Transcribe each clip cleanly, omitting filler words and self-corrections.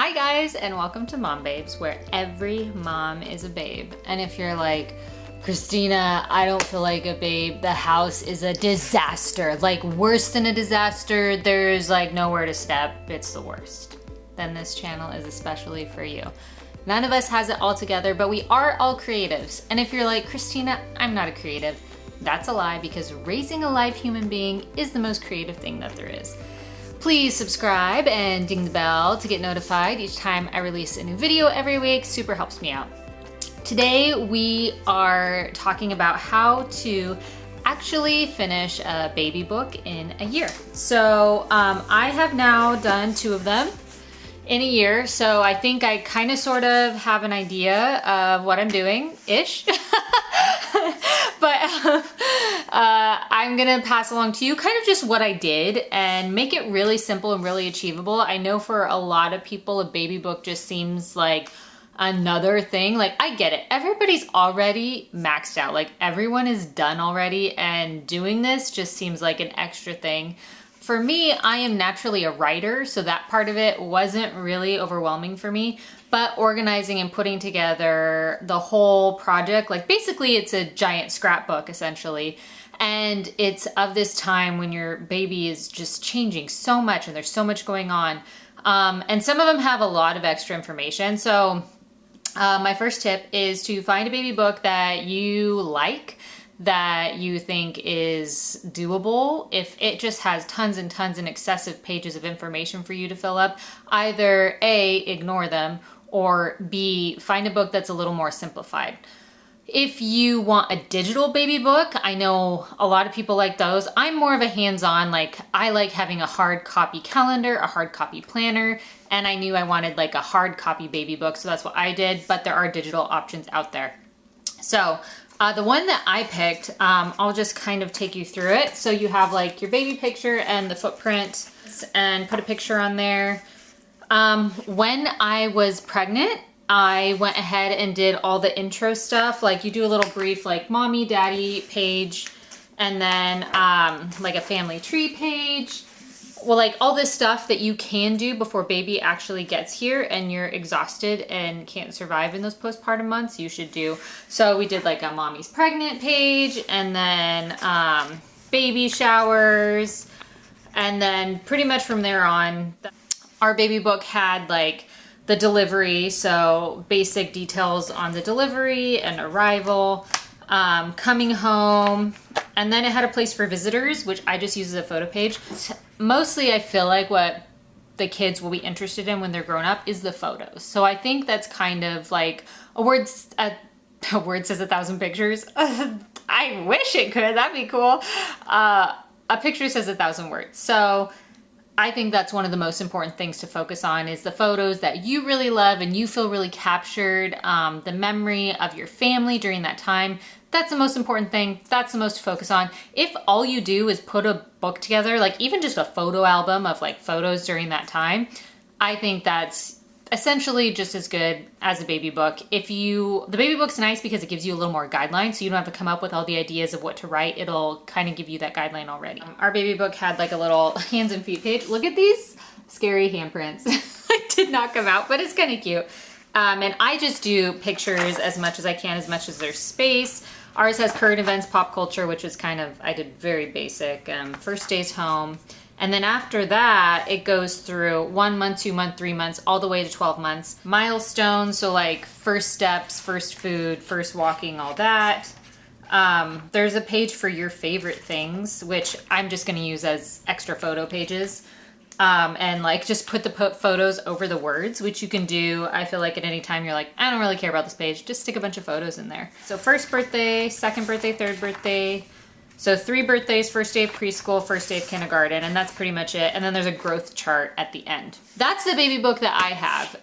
Hi guys, and welcome to Mom Babes, where every mom is a babe. And if you're like, Christina, I don't feel like a babe, the house is a disaster, like worse than a disaster, there's like nowhere to step, it's the worst, then this channel is especially for you. None of us has it all together, but we are all creatives. And if you're like, Christina, I'm not a creative, that's a lie, because raising a live human being is the most creative thing that there is. Please subscribe and ding the bell to get notified each time I release a new video every week. Super helps me out. Today we are talking about how to actually finish a baby book in a year. So I have now done 2 of them in a year. So I think I kind of sort of have an idea of what I'm doing-ish. But I'm gonna pass along to you kind of just what I did and make it really simple and really achievable. I know for a lot of people, a baby book just seems like another thing. Like, I get it. Everybody's already maxed out. Like, everyone is done already, and doing this just seems like an extra thing. For me, I am naturally a writer, so that part of it wasn't really overwhelming for me, but organizing and putting together the whole project, like basically it's a giant scrapbook essentially. And it's of this time when your baby is just changing so much and there's so much going on. And some of them have a lot of extra information. So my first tip is to find a baby book that you like, that you think is doable. If it just has tons and tons and excessive pages of information for you to fill up, either A, ignore them, or B, find a book that's a little more simplified. If you want a digital baby book, I know a lot of people like those. I'm more of a hands-on, like I like having a hard copy calendar, a hard copy planner, and I knew I wanted like a hard copy baby book, so that's what I did, but there are digital options out there. So the one that I picked, I'll just kind of take you through it. So you have like your baby picture and the footprint, and put a picture on there. When I was pregnant, I went ahead and did all the intro stuff. Like, you do a little brief like mommy, daddy page, and then like a family tree page. Well, like all this stuff that you can do before baby actually gets here and you're exhausted and can't survive in those postpartum months, you should do. So we did like a mommy's pregnant page, and then baby showers, and then pretty much from there on, our baby book had like the delivery, so basic details on the delivery and arrival, coming home, and then it had a place for visitors, which I just use as a photo page. Mostly I feel like what the kids will be interested in when they're grown up is the photos. So I think that's kind of like a word says 1,000 pictures. I wish it could, that'd be cool. A picture says 1,000 words. So I think that's one of the most important things to focus on, is the photos that you really love and you feel really captured, the memory of your family during that time. That's the most important thing. That's the most to focus on. If all you do is put a book together, like even just a photo album of like photos during that time, I think that's essentially just as good as a baby book. The baby book's nice because it gives you a little more guidelines, so you don't have to come up with all the ideas of what to write. It'll kind of give you that guideline already. Our baby book had like a little hands and feet page. Look at these scary handprints. It did not come out, but it's kind of cute. And I just do pictures as much as I can, as much as there's space. Ours has current events, pop culture, which is kind of, I did very basic, first days home. And then after that, it goes through 1 month, 2 month, 3 months, all the way to 12 months. Milestones, so like first steps, first food, first walking, all that. There's a page for your favorite things, which I'm just gonna use as extra photo pages. And like just put the photos over the words, which you can do, I feel like at any time you're like, I don't really care about this page, just stick a bunch of photos in there. So first birthday, second birthday, third birthday. So 3 birthdays, first day of preschool, first day of kindergarten, and that's pretty much it. And then there's a growth chart at the end. That's the baby book that I have.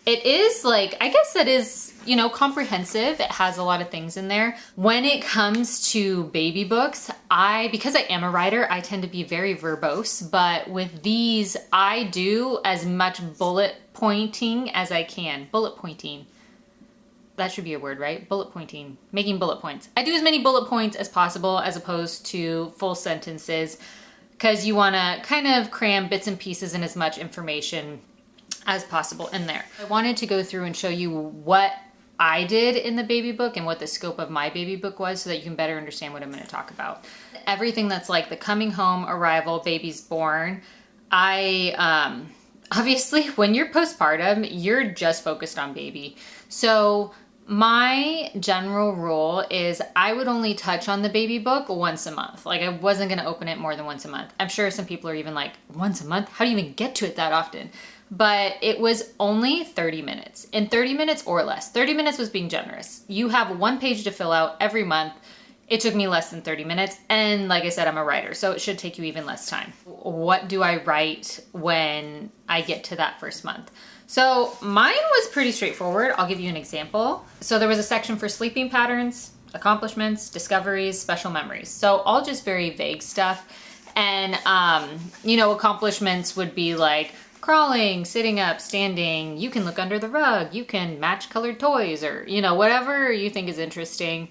It is like, I guess that is, you know, comprehensive. It has a lot of things in there. When it comes to baby books, because I am a writer, I tend to be very verbose, but with these, I do as much bullet pointing as I can. Bullet pointing. That should be a word, right? Bullet pointing, making bullet points. I do as many bullet points as possible as opposed to full sentences, because you want to kind of cram bits and pieces and as much information as possible in there. I wanted to go through and show you what I did in the baby book and what the scope of my baby book was so that you can better understand what I'm going to talk about. Everything that's like the coming home, arrival, baby's born. Obviously when you're postpartum, you're just focused on baby. So my general rule is I would only touch on the baby book once a month. Like I wasn't going to open it more than once a month. I'm sure some people are even like, once a month? How do you even get to it that often? But it was only 30 minutes. In 30 minutes or less. 30 minutes was being generous. You have one page to fill out every month. It took me less than 30 minutes. And like I said, I'm a writer, so it should take you even less time. What do I write when I get to that first month? So mine was pretty straightforward. I'll give you an example. So there was a section for sleeping patterns, accomplishments, discoveries, special memories. So all just very vague stuff. And, accomplishments would be like crawling, sitting up, standing, you can look under the rug, you can match colored toys, or, whatever you think is interesting.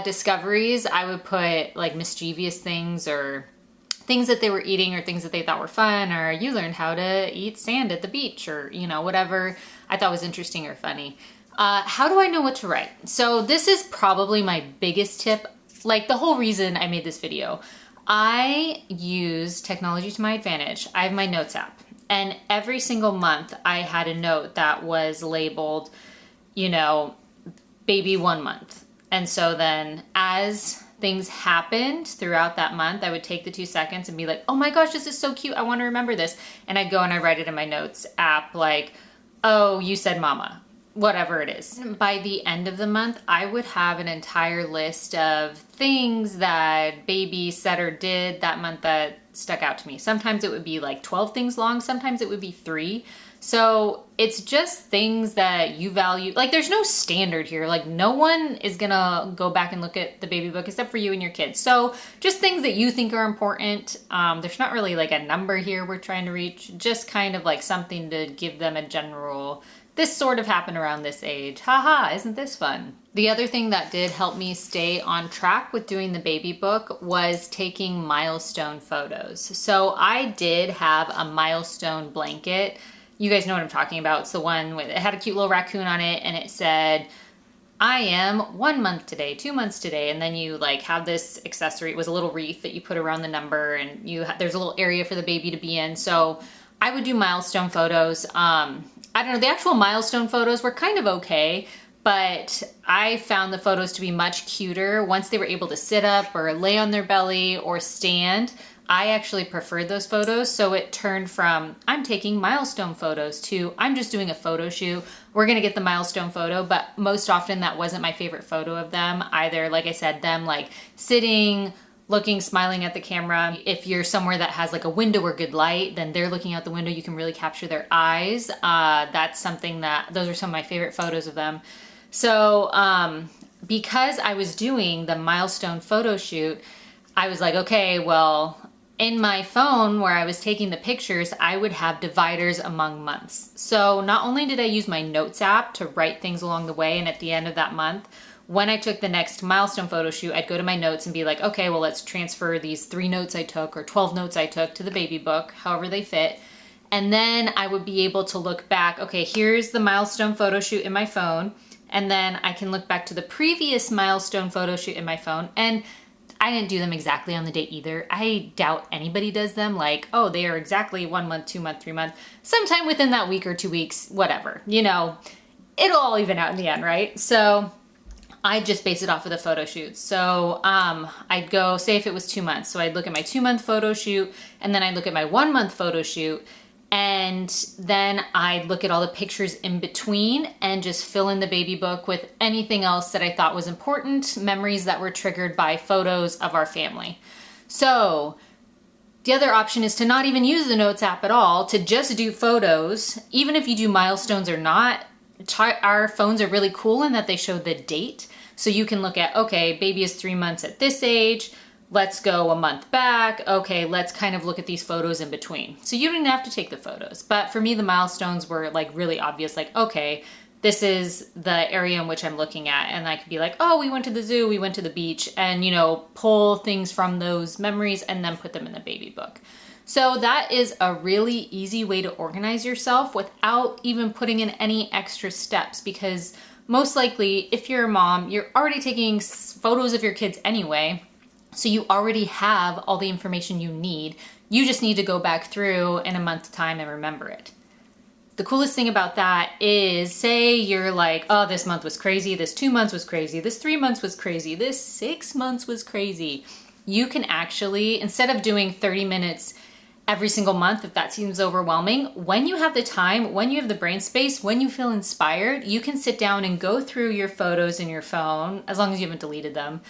Discoveries, I would put like mischievous things or things that they were eating or things that they thought were fun, or you learned how to eat sand at the beach, or, whatever I thought was interesting or funny. How do I know what to write? So this is probably my biggest tip, like the whole reason I made this video. I use technology to my advantage. I have my notes app. And every single month I had a note that was labeled, baby 1 month. And so then as things happened throughout that month, I would take the 2 seconds and be like, oh my gosh, this is so cute. I want to remember this. And I'd go and I write it in my notes app like, oh, you said mama, whatever it is. By the end of the month, I would have an entire list of things that baby said or did that month that stuck out to me. Sometimes it would be like 12 things long. Sometimes it would be 3. So it's just things that you value. Like there's no standard here. Like no one is gonna go back and look at the baby book except for you and your kids. So just things that you think are important. There's not really like a number here we're trying to reach. Just kind of like something to give them a general, this sort of happened around this age. Haha, isn't this fun? The other thing that did help me stay on track with doing the baby book was taking milestone photos. So I did have a milestone blanket. You guys know what I'm talking about. It's the one with, it had a cute little raccoon on it and it said, I am 1 month today, 2 months today. And then you like have this accessory. It was a little wreath that you put around the number and there's a little area for the baby to be in. So I would do milestone photos. I don't know, the actual milestone photos were kind of okay, but I found the photos to be much cuter once they were able to sit up or lay on their belly or stand. I actually preferred those photos. So it turned from I'm taking milestone photos to I'm just doing a photo shoot. We're gonna get the milestone photo, but most often that wasn't my favorite photo of them. Either, like I said, them like sitting, looking, smiling at the camera. If you're somewhere that has like a window or good light, then they're looking out the window. You can really capture their eyes. That's something those are some of my favorite photos of them. So because I was doing the milestone photo shoot, I was like, okay, well, in my phone where I was taking the pictures, I would have dividers among months. So not only did I use my notes app to write things along the way, and at the end of that month, when I took the next milestone photo shoot, I'd go to my notes and be like, okay, well, let's transfer these 3 notes I took or 12 notes I took to the baby book, however they fit. And then I would be able to look back, okay, here's the milestone photo shoot in my phone. And then I can look back to the previous milestone photo shoot in my phone. And I didn't do them exactly on the date either. I doubt anybody does them like, oh, they are exactly 1 month, 2 month, 3 month, sometime within that week or 2 weeks, whatever, it'll all even out in the end, right? So I just base it off of the photo shoots. So I'd go, say if it was 2 months. So I'd look at my 2 month photo shoot and then I'd look at my 1 month photo shoot. And then I'd look at all the pictures in between and just fill in the baby book with anything else that I thought was important, memories that were triggered by photos of our family. So the other option is to not even use the Notes app at all, to just do photos. Even if you do milestones or not, our phones are really cool in that they show the date. So you can look at, okay, baby is 3 months at this age. Let's go a month back. Okay, let's kind of look at these photos in between. So you don't even have to take the photos. But for me, the milestones were like really obvious. Like, okay, this is the area in which I'm looking at. And I could be like, oh, we went to the zoo, we went to the beach, and pull things from those memories and then put them in the baby book. So that is a really easy way to organize yourself without even putting in any extra steps, because most likely if you're a mom, you're already taking photos of your kids anyway. So you already have all the information you need. You just need to go back through in a month's time and remember it. The coolest thing about that is, say you're like, oh, this month was crazy, this 2 months was crazy, this 3 months was crazy, this 6 months was crazy. You can actually, instead of doing 30 minutes every single month, if that seems overwhelming, when you have the time, when you have the brain space, when you feel inspired, you can sit down and go through your photos in your phone, as long as you haven't deleted them.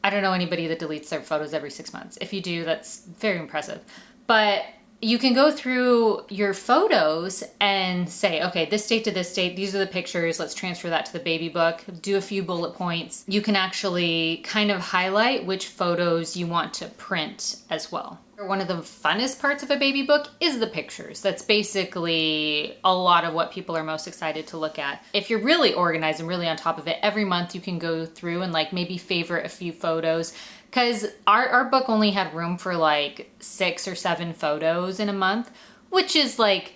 I don't know anybody that deletes their photos every 6 months. If you do, that's very impressive. But you can go through your photos and say, okay, this date to this date, these are the pictures, let's transfer that to the baby book, do a few bullet points. You can actually kind of highlight which photos you want to print as well. One of the funnest parts of a baby book is the pictures. That's basically a lot of what people are most excited to look at. If you're really organized and really on top of it, every month you can go through and like maybe favorite a few photos, because our book only had room for like 6 or 7 photos in a month, which is like,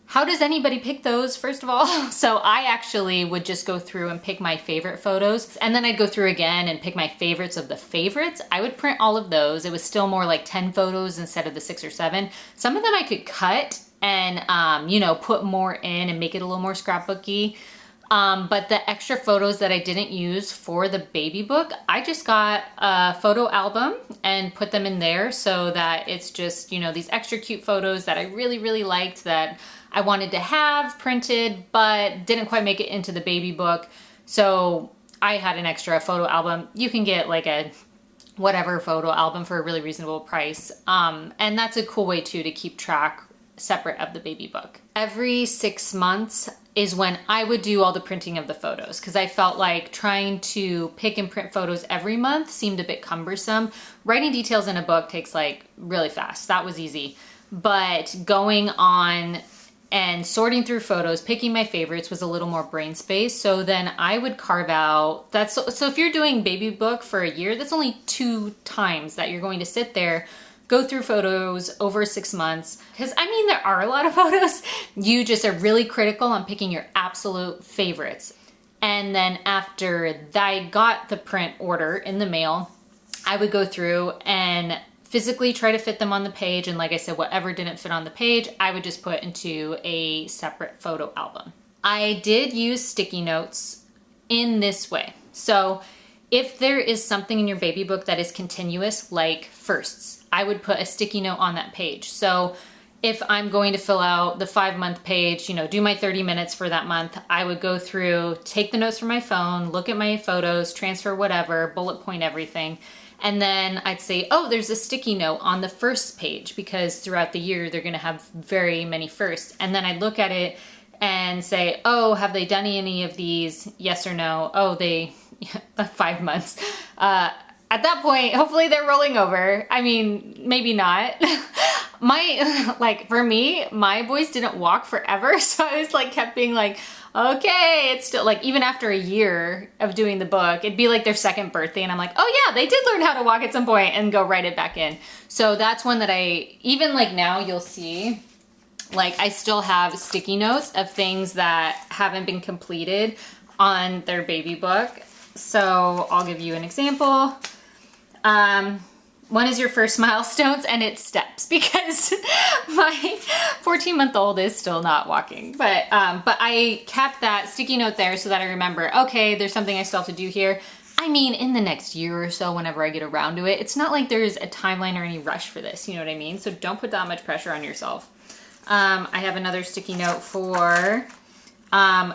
how does anybody pick those, first of all? So I actually would just go through and pick my favorite photos, and then I'd go through again and pick my favorites of the favorites. I would print all of those. It was still more like 10 photos instead of the 6 or 7. Some of them I could cut and, you know, put more in and make it a little more scrapbooky. But the extra photos that I didn't use for the baby book, I just got a photo album and put them in there so that it's just, you know, these extra cute photos that I really, really liked that I wanted to have printed, but didn't quite make it into the baby book. So I had an extra photo album. You can get like a whatever photo album for a really reasonable price. And that's a cool way too to keep track separate of the baby book. Every 6 months is when I would do all the printing of the photos, because I felt like trying to pick and print photos every month seemed a bit cumbersome. Writing details in a book takes like really fast. That was easy. But going on and sorting through photos, picking my favorites was a little more brain space. So then I would carve out, so if you're doing baby book for a year, that's only 2 times that you're going to sit there, go through photos over 6 months. Because I mean, there are a lot of photos. You just are really critical on picking your absolute favorites. And then after I got the print order in the mail, I would go through and physically try to fit them on the page. And like I said, whatever didn't fit on the page, I would just put into a separate photo album. I did use sticky notes in this way. So if there is something in your baby book that is continuous, like firsts, I would put a sticky note on that page. So if I'm going to fill out the 5-month page, you know, do my 30 minutes for that month, I would go through, take the notes from my phone, look at my photos, transfer whatever, bullet point everything. And then I'd say, oh, there's a sticky note on the first page, because throughout the year, they're gonna have very many firsts. And then I'd look at it and say, oh, have they done any of these? Yes or no? Oh, 5 months. At that point, hopefully they're rolling over. I mean, maybe not. For me, my boys didn't walk forever. So I was like, kept being like, okay, it's still like, even after a year of doing the book, it'd be like their 2nd birthday. And I'm like, oh yeah, they did learn how to walk at some point, and go write it back in. So that's one that even like now you'll see, like I still have sticky notes of things that haven't been completed on their baby book. So I'll give you an example. One is your first milestones, and it's steps, because my 14-month-old is still not walking. But I kept that sticky note there so that I remember, okay, there's something I still have to do here. I mean, in the next year or so, whenever I get around to it, it's not like there's a timeline or any rush for this, you know what I mean? So don't put that much pressure on yourself. I have another sticky note for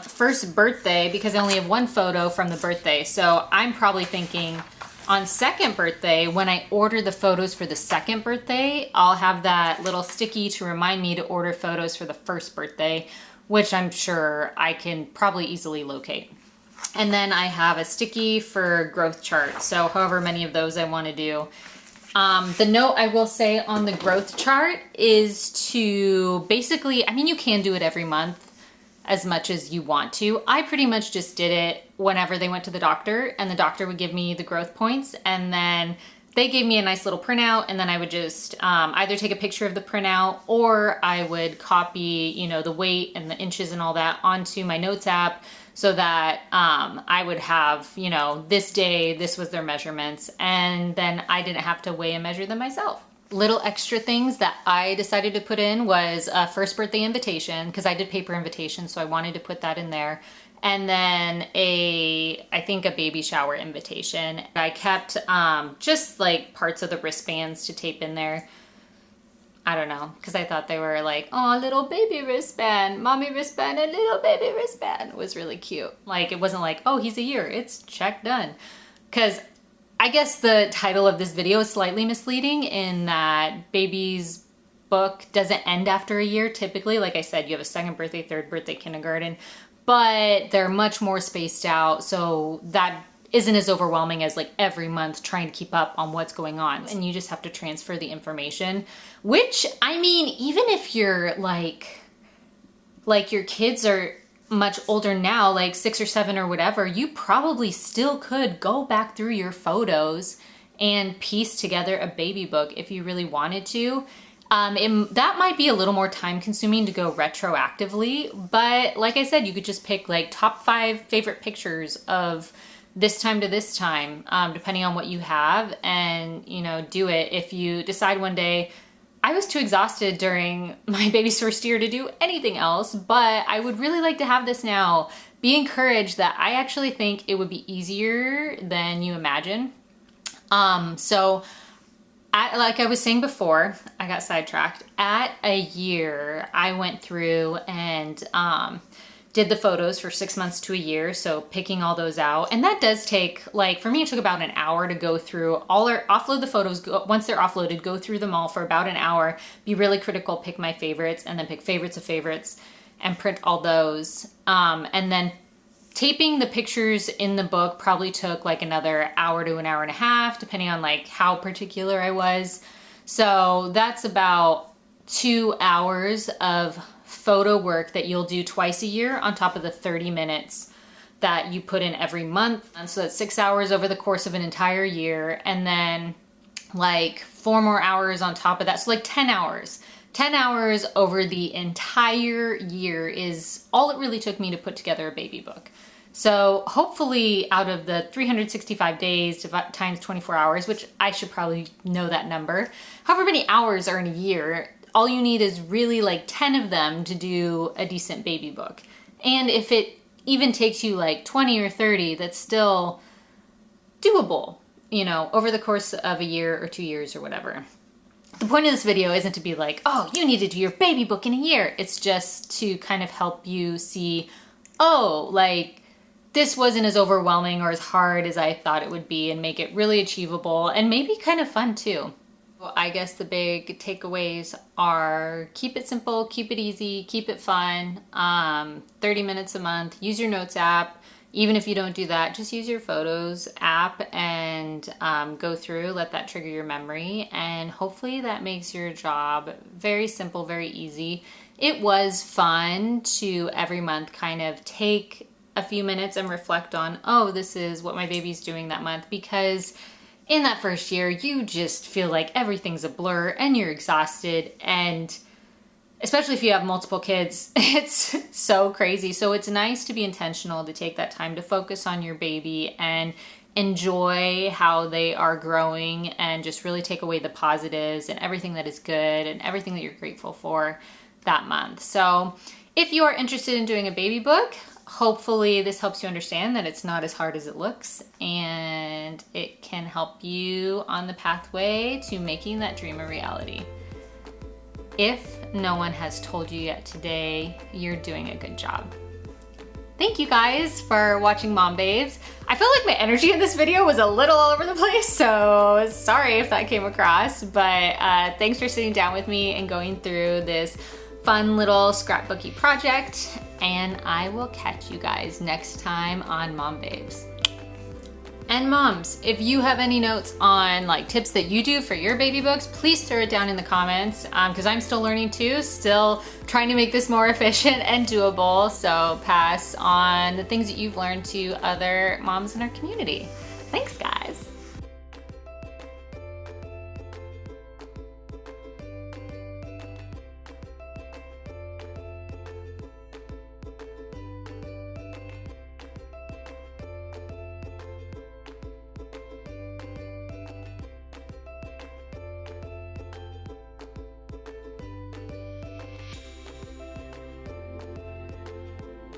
first birthday, because I only have 1 photo from the birthday. So I'm probably thinking, on 2nd birthday, when I order the photos for the 2nd birthday, I'll have that little sticky to remind me to order photos for the 1st birthday, which I'm sure I can probably easily locate. And then I have a sticky for growth chart. So however many of those I want to do. The note I will say on the growth chart is to basically, I mean, you can do it every month as much as you want to. I pretty much just did it whenever they went to the doctor, and the doctor would give me the growth points, and then they gave me a nice little printout, and then I would just either take a picture of the printout, or I would copy, you know, the weight and the inches and all that onto my notes app, so that I would have, you know, this day, this was their measurements, and then I didn't have to weigh and measure them myself. Little extra things that I decided to put in was a first birthday invitation, because I did paper invitations, so I wanted to put that in there. And then I think a baby shower invitation. I kept just like parts of the wristbands to tape in there. I don't know, because I thought they were like, oh, little baby wristband, mommy wristband, and little baby wristband. It was really cute. Like, it wasn't like, oh, he's a year, it's check done. Because I guess the title of this video is slightly misleading in that baby's book doesn't end after a year typically. Like I said, you have a second birthday, third birthday, kindergarten, but they're much more spaced out, so that isn't as overwhelming as like every month trying to keep up on what's going on. And you just have to transfer the information, which, I mean, even if you're like your kids are much older now, like 6 or 7 or whatever, you probably still could go back through your photos and piece together a baby book if you really wanted to. That might be a little more time consuming to go retroactively, but like I said, you could just pick like top 5 favorite pictures of this time to this time, depending on what you have, and, you know, do it. If you decide one day, I was too exhausted during my baby's first year to do anything else, but I would really like to have this now. Be encouraged that I actually think it would be easier than you imagine. Like I was saying before, I got sidetracked. At a year, I went through and did the photos for 6 months to a year, so picking all those out. And that does take, like, for me, it took about an hour to go through offload the photos. Once they're offloaded, go through them all for about an hour, be really critical, pick my favorites, and then pick favorites of favorites and print all those. And then taping the pictures in the book probably took like another hour to an hour and a half, depending on like how particular I was. So that's about 2 hours of photo work that you'll do twice a year on top of the 30 minutes that you put in every month. And so that's 6 hours over the course of an entire year. And then like 4 more hours on top of that. So like 10 hours. 10 hours over the entire year is all it really took me to put together a baby book. So hopefully out of the 365 days times 24 hours, which I should probably know that number, however many hours are in a year, all you need is really like 10 of them to do a decent baby book. And if it even takes you like 20 or 30, that's still doable, you know, over the course of a year or 2 years or whatever. The point of this video isn't to be like, oh, you need to do your baby book in a year. It's just to kind of help you see, oh, like this wasn't as overwhelming or as hard as I thought it would be, and make it really achievable and maybe kind of fun too. Well, I guess the big takeaways are keep it simple, keep it easy, keep it fun, 30 minutes a month, use your notes app. Even if you don't do that, just use your photos app and go through, let that trigger your memory, and hopefully that makes your job very simple, very easy. It was fun to every month kind of take a few minutes and reflect on, oh, this is what my baby's doing that month, because in that first year, you just feel like everything's a blur and you're exhausted, and especially if you have multiple kids, it's so crazy. So it's nice to be intentional, to take that time to focus on your baby and enjoy how they are growing, and just really take away the positives and everything that is good and everything that you're grateful for that month. So if you are interested in doing a baby book, hopefully this helps you understand that it's not as hard as it looks, and it can help you on the pathway to making that dream a reality. If no one has told you yet today, you're doing a good job. Thank you guys for watching Mom Babes. I feel like my energy in this video was a little all over the place, so sorry if that came across, but thanks for sitting down with me and going through this fun little scrapbooky project, and I will catch you guys next time on Mom Babes. And moms, if you have any notes on like tips that you do for your baby books, please throw it down in the comments, because I'm still learning too, still trying to make this more efficient and doable. So pass on the things that you've learned to other moms in our community. Thanks, guys.